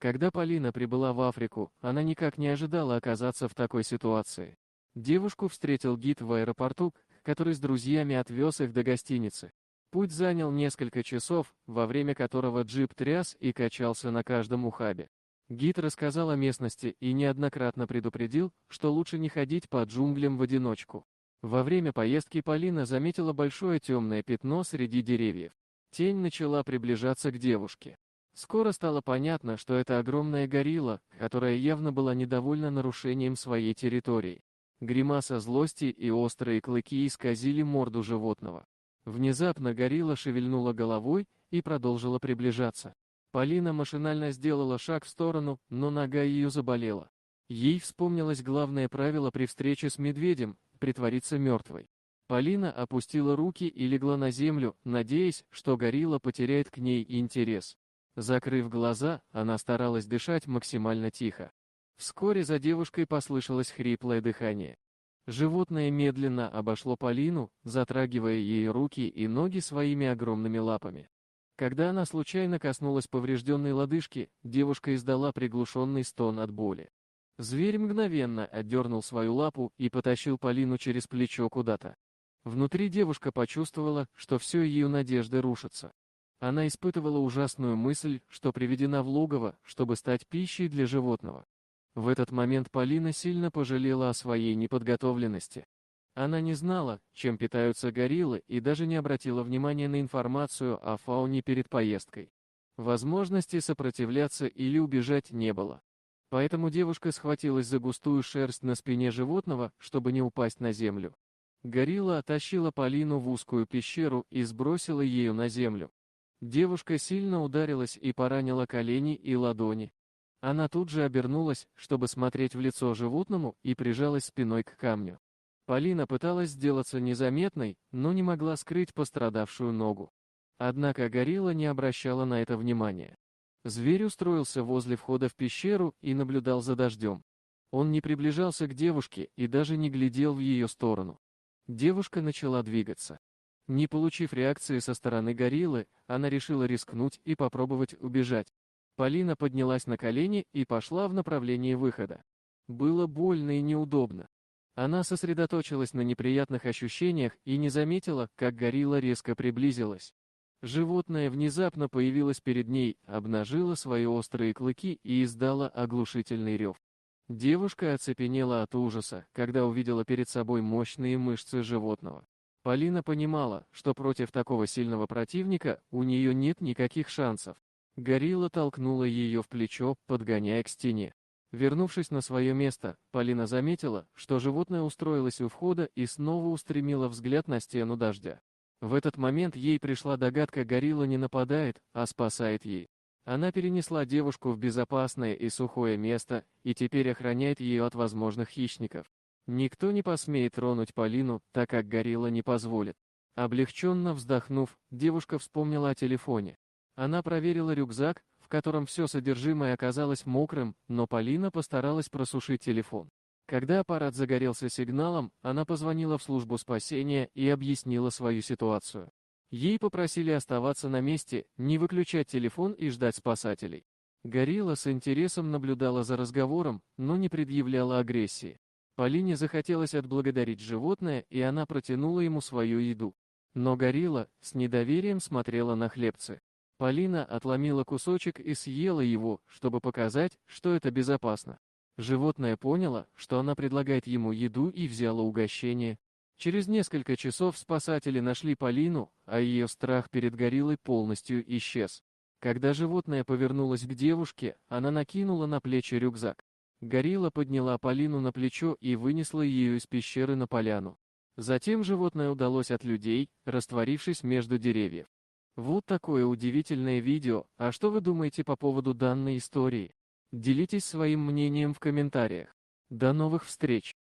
Когда Полина прибыла в Африку, она никак не ожидала оказаться в такой ситуации. Девушку встретил гид в аэропорту, который с друзьями отвез их до гостиницы. Путь занял несколько часов, во время которого джип тряс и качался на каждом ухабе. Гид рассказал о местности и неоднократно предупредил, что лучше не ходить по джунглям в одиночку. Во время поездки Полина заметила большое темное пятно среди деревьев. Тень начала приближаться к девушке. Скоро стало понятно, что это огромная горилла, которая явно была недовольна нарушением своей территории. Гримаса злости и острые клыки исказили морду животного. Внезапно горилла шевельнула головой и продолжила приближаться. Полина машинально сделала шаг в сторону, но нога ее заболела. Ей вспомнилось главное правило при встрече с медведем – притвориться мертвой. Полина опустила руки и легла на землю, надеясь, что горилла потеряет к ней интерес. Закрыв глаза, она старалась дышать максимально тихо. Вскоре за девушкой послышалось хриплое дыхание. Животное медленно обошло Полину, затрагивая ей руки и ноги своими огромными лапами. Когда она случайно коснулась поврежденной лодыжки, девушка издала приглушенный стон от боли. Зверь мгновенно отдернул свою лапу и потащил Полину через плечо куда-то. Внутри девушка почувствовала, что все ее надежды рушатся. Она испытывала ужасную мысль, что приведена в логово, чтобы стать пищей для животного. В этот момент Полина сильно пожалела о своей неподготовленности. Она не знала, чем питаются гориллы, и даже не обратила внимания на информацию о фауне перед поездкой. Возможности сопротивляться или убежать не было. Поэтому девушка схватилась за густую шерсть на спине животного, чтобы не упасть на землю. Горилла оттащила Полину в узкую пещеру и сбросила ее на землю. Девушка сильно ударилась и поранила колени и ладони. Она тут же обернулась, чтобы смотреть в лицо животному, и прижалась спиной к камню. Полина пыталась сделаться незаметной, но не могла скрыть пострадавшую ногу. Однако горилла не обращала на это внимания. Зверь устроился возле входа в пещеру и наблюдал за дождем. Он не приближался к девушке и даже не глядел в ее сторону. Девушка начала двигаться. Не получив реакции со стороны гориллы, она решила рискнуть и попробовать убежать. Полина поднялась на колени и пошла в направлении выхода. Было больно и неудобно. Она сосредоточилась на неприятных ощущениях и не заметила, как горилла резко приблизилась. Животное внезапно появилось перед ней, обнажило свои острые клыки и издало оглушительный рев. Девушка оцепенела от ужаса, когда увидела перед собой мощные мышцы животного. Полина понимала, что против такого сильного противника у нее нет никаких шансов. Горилла толкнула ее в плечо, подгоняя к стене. Вернувшись на свое место, Полина заметила, что животное устроилось у входа и снова устремило взгляд на стену дождя. В этот момент ей пришла догадка: горилла не нападает, а спасает ей. Она перенесла девушку в безопасное и сухое место и теперь охраняет ее от возможных хищников. Никто не посмеет тронуть Полину, так как горилла не позволит. Облегченно вздохнув, девушка вспомнила о телефоне. Она проверила рюкзак, в котором все содержимое оказалось мокрым, но Полина постаралась просушить телефон. Когда аппарат загорелся сигналом, она позвонила в службу спасения и объяснила свою ситуацию. Ей попросили оставаться на месте, не выключать телефон и ждать спасателей. Горилла с интересом наблюдала за разговором, но не предъявляла агрессии. Полине захотелось отблагодарить животное, и она протянула ему свою еду. Но горилла с недоверием смотрела на хлебцы. Полина отломила кусочек и съела его, чтобы показать, что это безопасно. Животное поняло, что она предлагает ему еду, и взяло угощение. Через несколько часов спасатели нашли Полину, а ее страх перед гориллой полностью исчез. Когда животное повернулось к девушке, она накинула на плечи рюкзак. Горилла подняла Полину на плечо и вынесла ее из пещеры на поляну. Затем животное удалось от людей, растворившись между деревьев. Вот такое удивительное видео. А что вы думаете по поводу данной истории? Делитесь своим мнением в комментариях. До новых встреч!